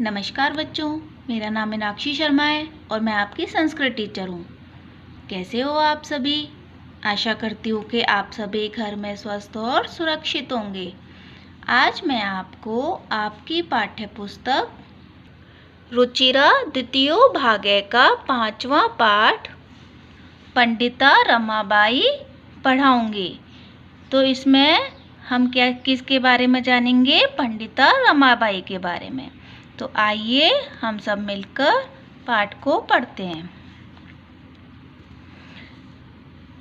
नमस्कार बच्चों, मेरा नाम मीनाक्षी शर्मा है और मैं आपकी संस्कृत टीचर हूँ। कैसे हो आप सभी? आशा करती हूँ कि आप सभी घर में स्वस्थ और सुरक्षित होंगे। आज मैं आपको आपकी पाठ्य पुस्तक रुचिरा द्वितीय भाग्य का 5वां पाठ पंडिता रमाबाई पढ़ाऊँगी। तो इसमें हम किसके बारे में जानेंगे? पंडिता रमाबाई के बारे में। तो आइए हम सब मिलकर पाठ को पढ़ते हैं।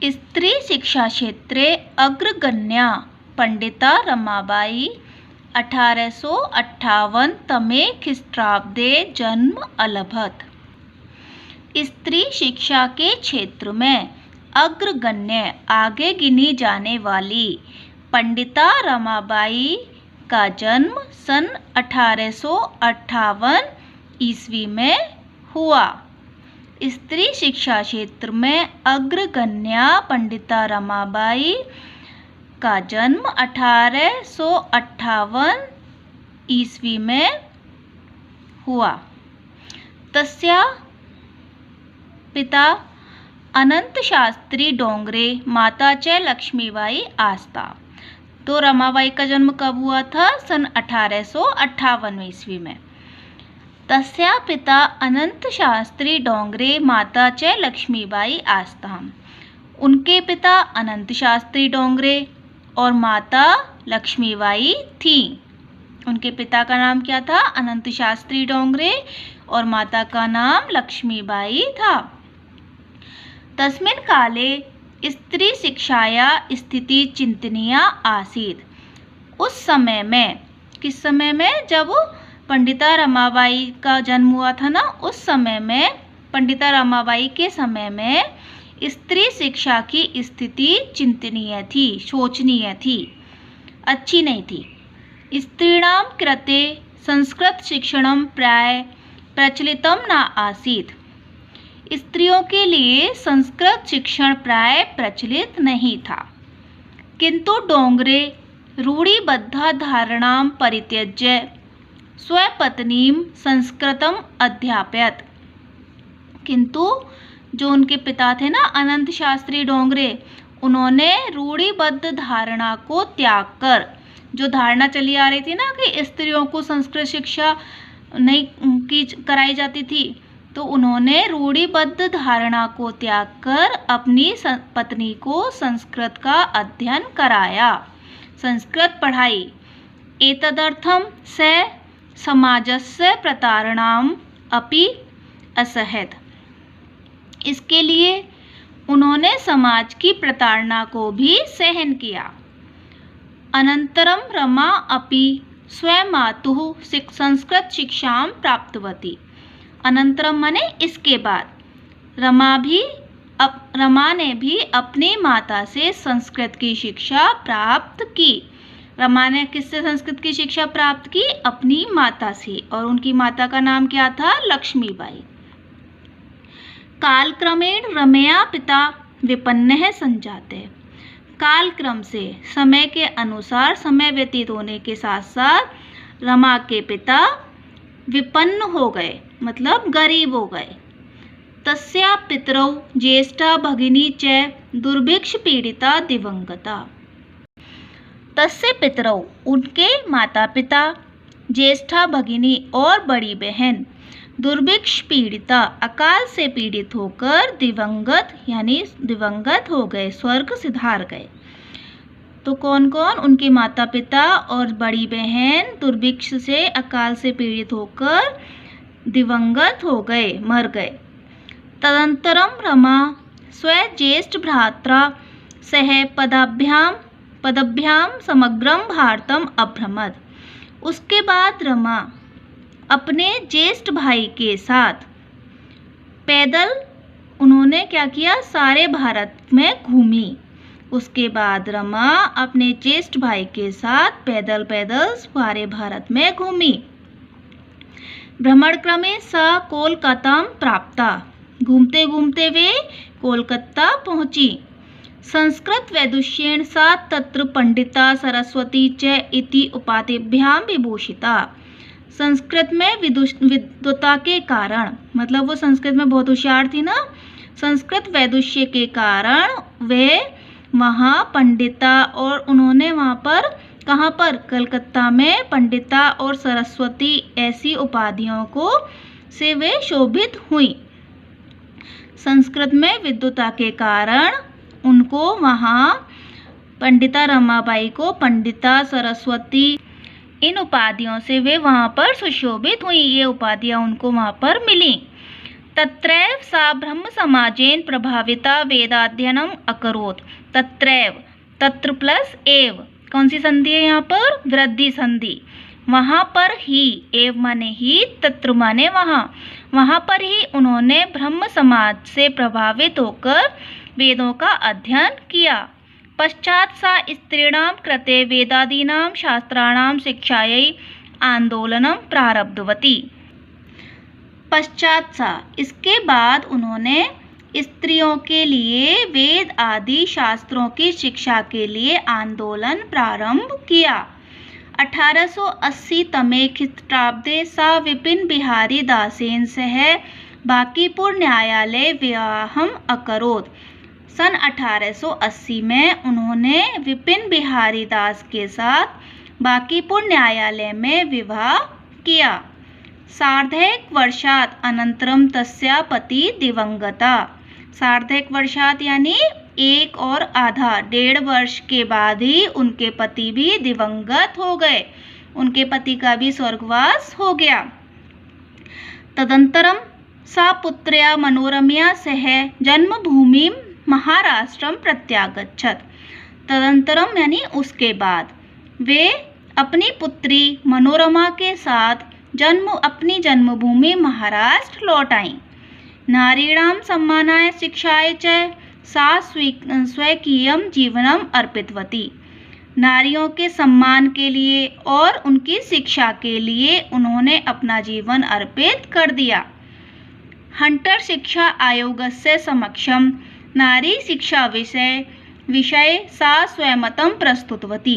स्त्री शिक्षा क्षेत्रे अग्रगण्या पंडिता रमाबाई 1858 तमे ख्रीष्टाब्दे जन्म अलभत। स्त्री शिक्षा के क्षेत्र में अग्रगण्य आगे गिनी जाने वाली पंडिता रमाबाई का जन्म सन 1858 ईस्वी में हुआ। स्त्री शिक्षा क्षेत्र में अग्रगण्या पंडिता रमाबाई का जन्म 1858 ईस्वी में हुआ। तस्या पिता अनंत शास्त्री डोंगरे, माता च लक्ष्मीबाई आस्था। तो रमाबाई का जन्म कब हुआ था? सन 1858 ईस्वी में। तस्या पिता अनंत शास्त्री डोंगरे, माता च लक्ष्मीबाई आस्था। उनके पिता अनंत शास्त्री डोंगरे और माता लक्ष्मीबाई थी। उनके पिता का नाम क्या था? अनंत शास्त्री डोंगरे और माता का नाम लक्ष्मीबाई था। तस्मिन् काले स्त्री शिक्षाया स्थिति चिंतनीया आसीत्। उस समय में, किस समय में? जब पंडिता रमाबाई का जन्म हुआ था ना, उस समय में, पंडिता रमाबाई के समय में स्त्री शिक्षा की स्थिति चिंतनीय थी, शोचनीय थी, अच्छी नहीं थी। स्त्रीणां कृते संस्कृत शिक्षणं प्राय प्रचलितं न आसीत्। स्त्रियों के लिए संस्कृत शिक्षण प्राय प्रचलित नहीं था। किंतु डोंगरे रूढ़िबद्धा धारणां परित्यज्य स्वपत्नीं संस्कृतम् अध्यापयत्। किंतु जो उनके पिता थे ना, अनंत शास्त्री डोंगरे, उन्होंने रूढ़िबद्ध धारणा को त्याग कर, जो धारणा चली आ रही थी ना कि स्त्रियों को संस्कृत शिक्षा नहीं कराई जाती थी, तो उन्होंने रूढ़िबद्ध धारणा को त्याग कर अपनी पत्नी को संस्कृत का अध्ययन कराया, संस्कृत पढ़ाई। एतदर्थं स समाजस्य प्रतारणां अपि असहत। इसके लिए उन्होंने समाज की प्रताड़ना को भी सहन किया। अनंतरम रमा अपि स्वमातुः संस्कृत शिक्षां प्राप्तवती। अनंतरम माने इसके बाद, रमा ने भी अपनी माता से संस्कृत की शिक्षा प्राप्त की। रमा ने किससे संस्कृत की शिक्षा प्राप्त की? अपनी माता से, और उनकी माता का नाम क्या था? लक्ष्मीबाई। कालक्रमेण रमया पिता विपन्नः संजाते। कालक्रम से, समय के अनुसार, समय व्यतीत होने के साथ साथ रमा के पिता विपन्न हो गए, मतलब गरीब हो गए। तस्या पितरौ ज्येष्ठा भगिनी च दुर्भिक्ष पीड़िता दिवंगता। तस्य पितरौ, उनके माता पिता, ज्येष्ठा भगिनी और बड़ी बहन, दुर्भिक्ष पीड़िता, अकाल से पीड़ित होकर, दिवंगत यानी दिवंगत हो गए, स्वर्ग सिधार गए। तो कौन कौन? उनके माता पिता और बड़ी बहन दुर्भिक्ष से, अकाल से पीड़ित होकर दिवंगत हो गए, मर गए। तदंतरम रमा स्वज्येष्ठ भ्रात्रा सह पदभ्याम समग्रम भारतम अभ्रमत। उसके बाद रमा अपने ज्येष्ठ भाई के साथ पैदल, उन्होंने क्या किया? सारे भारत में घूमी। उसके बाद रमा अपने ज्येष्ठ भाई के साथ पैदल सारे भारत में घूमी। भ्रमण क्रमे सा कोलकाता प्राप्ता। घूमते घूमते वे कोलकाता पहुंची। संस्कृत वैदुष्येण सा तत्र पंडिता सरस्वती च इति उपाधिभ्यां विभूषिता। संस्कृत में विद्वता के कारण, मतलब वो संस्कृत में बहुत होशियार थी ना, संस्कृत वैदुष्य के कारण वे वहाँ पंडिता, और उन्होंने वहाँ पर, कहाँ पर, कलकत्ता में पंडिता और सरस्वती ऐसी उपाधियों को से वे शोभित हुई। संस्कृत में विद्वता के कारण उनको वहाँ पंडिता रमाबाई को पंडिता, सरस्वती, इन उपाधियों से वे वहाँ पर सुशोभित हुई। ये उपाधियाँ उनको वहाँ पर मिली। तत्रैव सा ब्रह्म समाजेन प्रभाविता वेदाध्ययनम अकरोत्। तत्रैव, तत्र प्लस एव, कौन सी संधि है यहाँ पर, वृद्धि संधि। वहाँ पर ही, एव माने ही, तत्र माने वहाँ, वहाँ पर ही उन्होंने ब्रह्म समाज से प्रभावित होकर वेदों का अध्ययन किया। पश्चात सा स्त्रीणां कृते वेदादीनां शास्त्राणां शिक्षायै आंदोलनं प्रारब्धवती। पश्चात सा, इसके बाद उन्होंने स्त्रियों के लिए वेद आदि शास्त्रों की शिक्षा के लिए आंदोलन प्रारंभ किया। 1880 तमे ख्रीष्टाब्दे सा विपिन बिहारी दासेन सह बांकीपुर न्यायालय विवाहम अकरोत्। सन 1880 में उन्होंने विपिन बिहारी दास के साथ बांकीपुर न्यायालय में विवाह किया। सार्धैक वर्षात् अनंतरम तस्या पति दिवंगता। सार्धैक वर्षात् यानी 1 और आधा, 1.5 वर्ष के बाद ही उनके पति भी दिवंगत हो गए, उनके पति का भी स्वर्गवास हो गया। तदंतरम सा पुत्र्या मनोरम्या सह जन्मभूमि महाराष्ट्रम प्रत्यागच्छत। तदंतरम यानी उसके बाद वे अपनी पुत्री मनोरमा के साथ अपनी जन्मभूमि महाराष्ट्र लौट आईं। नारीणां सम्मानाय शिक्षाय च सा स्वकीयं जीवनम अर्पितवती। नारियों के सम्मान के लिए और उनकी शिक्षा के लिए उन्होंने अपना जीवन अर्पित कर दिया। हंटर शिक्षा आयोगस्य समक्षम नारी शिक्षा विषय सा स्वमतं प्रस्तुतवती।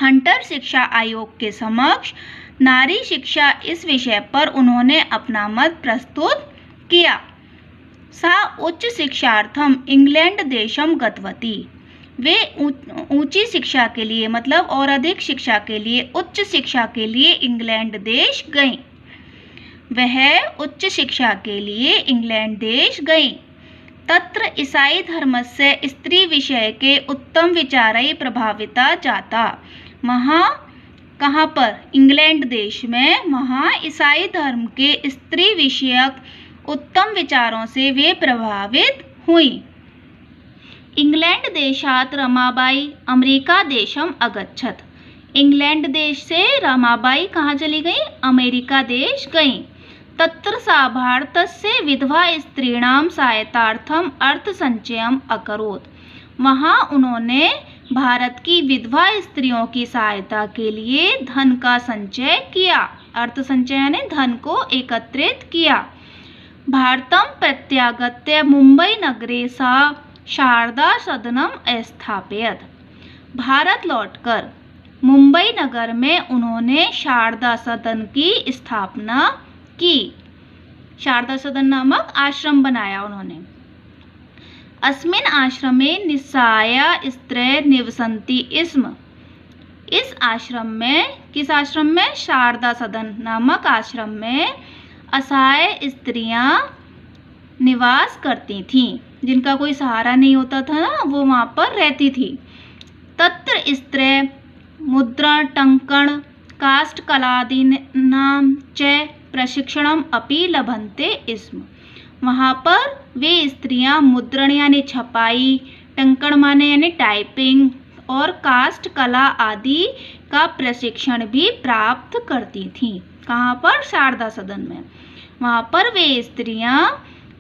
हंटर शिक्षा आयोग के समक्ष नारी शिक्षा इस विषय पर उन्होंने अपना मत प्रस्तुत किया। सा उच्च शिक्षार्थम इंग्लैंड देशम गतवती। वे ऊंची शिक्षा के लिए, मतलब और अधिक शिक्षा के लिए, उच्च शिक्षा के लिए इंग्लैंड देश गईं। वह उच्च शिक्षा के लिए इंग्लैंड देश गईं। तत्र ईसाई धर्मस्य स्त्री विषय के उत्तम विचारै प्रभाविता जाता। वहाँ, कहाँ पर, इंग्लैंड देश में, वहाँ ईसाई धर्म के स्त्री विषयक उत्तम विचारों से वे प्रभावित हुई। इंग्लैंड देशात् रमाबाई अमेरिका देशम अगच्छत। इंग्लैंड देश से रमाबाई कहाँ चली गई, अमेरिका देश गईं। तत्र सा भारतस्य विधवा स्त्रीणां सहायतार्थम अर्थ संचयम अकरोत्। वहाँ उन्होंने भारत की विधवा स्त्रियों की सहायता के लिए धन का संचय किया। अर्थ संचय यानी धन को एकत्रित किया। भारतम प्रत्यागत्य मुंबई नगरे सा शारदा सदनम स्थापयत। भारत लौटकर मुंबई नगर में उन्होंने शारदा सदन की स्थापना की। शारदा सदन नामक आश्रम बनाया उन्होंने। अस्मिन् आश्रमे निस्साया स्त्रय निवसन्ति स्म। इस आश्रम में, किस आश्रम में, शारदा सदन नामक आश्रम में असहाय स्त्रियां निवास करती थीं, जिनका कोई सहारा नहीं होता था ना, वो वहाँ पर रहती थी। तत्र स्त्रय मुद्रण, टंकण, काष्ठ कलादीनां च प्रशिक्षणम अपि लभन्ते स्म। वहाँ पर वे स्त्रियां मुद्रण यानी छपाई, टंकण माने यानी टाइपिंग, और काष्ठ कला आदि का प्रशिक्षण भी प्राप्त करती थीं। कहाँ पर, शारदा सदन में। वहाँ पर वे स्त्रियां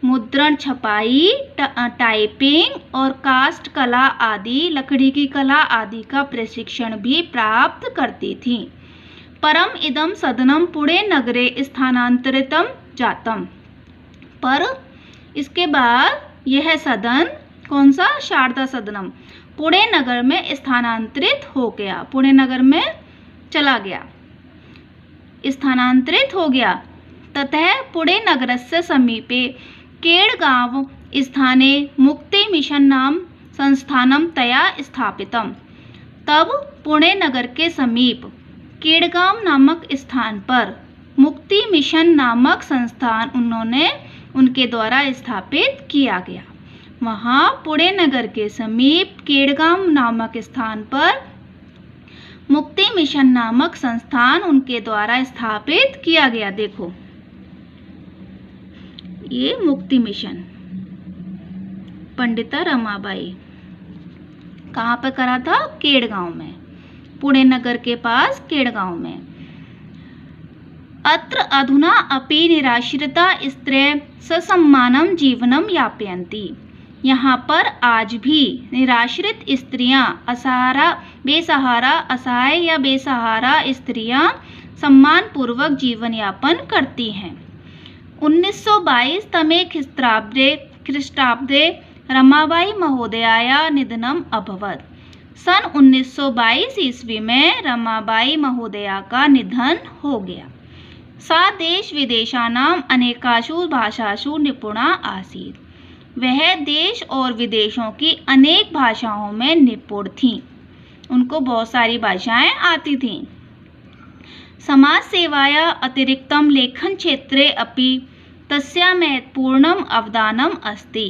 मुद्रण, छपाई, टाइपिंग और काष्ठ कला आदि, लकड़ी की कला आदि का प्रशिक्षण भी प्राप्त करती थीं। परम इदम सदनम पुणे नगरे स्थानांतरितम जातम। पर इसके बाद यह सदन, कौन सा, शारदा सदनम, पुणे नगर में स्थानांतरित हो गया, पुणे नगर में चला गया। स्थानांतरित हो गया। ततः पुणे नगरस्य समीपे केडगांव स्थाने मुक्ति मिशन नाम संस्थानम तया स्थापितम। तब पुणे नगर के समीप केडगांव नामक स्थान पर मुक्ति मिशन नामक संस्थान उनके द्वारा स्थापित किया गया। वहाँ पुणे नगर के समीप केडगांव नामक स्थान पर मुक्ति मिशन नामक संस्थान उनके द्वारा स्थापित किया गया। देखो ये मुक्ति मिशन पंडिता रमाबाई कहाँ पर करा था? केडगांव में, पुणे नगर के पास केडगांव में। अत्र अधुना अपि निराश्रिता स्त्रियः ससम्मानं जीवनं यापयन्ति। यहाँ पर आज भी निराश्रित स्त्रियां, बेसहारा असहाय या बेसहारा स्त्रियां सम्मानपूर्वक जीवन यापन करती हैं। 1922 तमे ख्रीष्टाब्दे रमाबाई महोदयाया निधनम अभवत्। सन 1922 ईस्वी में रमाबाई महोदया का निधन हो गया। सा देश विदेशानाम अनेकासु भाषासु निपुणा आसीत्। वह देश और विदेशों की अनेक भाषाओं में निपुण थीं। उनको बहुत सारी भाषाएं आती थीं। समाज सेवाया अतिरिक्तं लेखन क्षेत्रे अपि तस्या महत्वपूर्णम अवदानम अस्ति।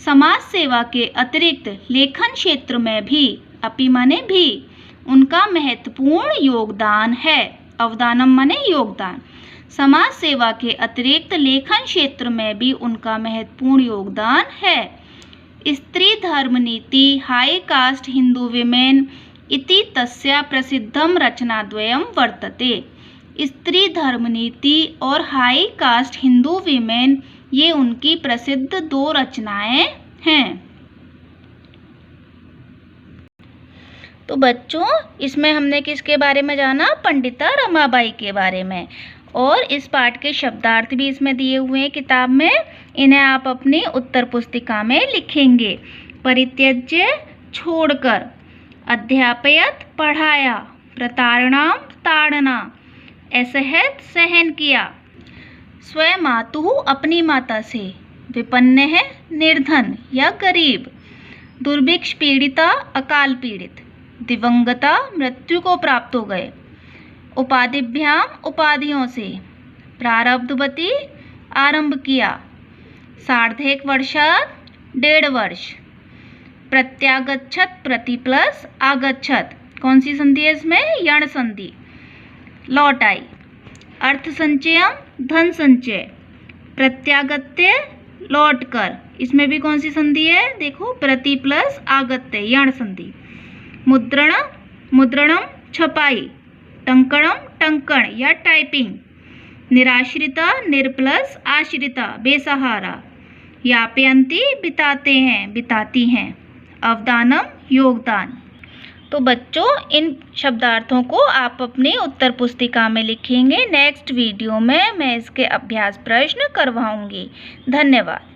समाज सेवा के अतिरिक्त लेखन क्षेत्र में भी, अपि माने भी, उनका महत्वपूर्ण योगदान है। अवदानम माने योगदान। समाज सेवा के अतिरिक्त लेखन क्षेत्र में भी उनका महत्वपूर्ण योगदान है। स्त्री धर्म नीति हाई कास्ट हिंदू विमेन इति तस्या प्रसिद्धम रचनाद्वयम वर्तते। स्त्री धर्म नीति और हाई कास्ट हिंदू विमेन, ये उनकी प्रसिद्ध 2 रचनाएं हैं। तो बच्चों, इसमें हमने किसके बारे में जाना? पंडिता रमाबाई के बारे में। और इस पाठ के शब्दार्थ भी इसमें दिए हुए हैं किताब में। इन्हें आप अपनी उत्तर पुस्तिका में लिखेंगे। परित्यज्य छोड़कर, अध्यापयत पढ़ाया, प्रताड़नाम ताड़ना, असहत सहन किया, स्वयं मातुः अपनी माता से, विपन्न है निर्धन या गरीब, दुर्भिक्ष पीड़िता अकाल पीड़ित, दिवंगता मृत्यु को प्राप्त हो गए, उपाधिभ्याम उपाधियों से, प्रारब्धवती आरंभ किया, सार्धेक वर्षात 1.5 वर्ष, प्रत्यागच्छत प्रति प्लस आगच्छत, कौन सी संधि है इसमें? यण संधि, लौट आई, अर्थ संचयम धन संचय, प्रत्यागत्य लौट कर, इसमें भी कौन सी संधि है? देखो प्रति प्लस आगत्य, यण संधि, मुद्रणम छपाई, टंकणम टंकण या टाइपिंग, निराश्रिता निर्प्लस आश्रिता बेसहारा, यापयंती बिताते हैं बिताती हैं, अवदानम योगदान। तो बच्चों, इन शब्दार्थों को आप अपनी उत्तर पुस्तिका में लिखेंगे। नेक्स्ट वीडियो में मैं इसके अभ्यास प्रश्न करवाऊंगी। धन्यवाद।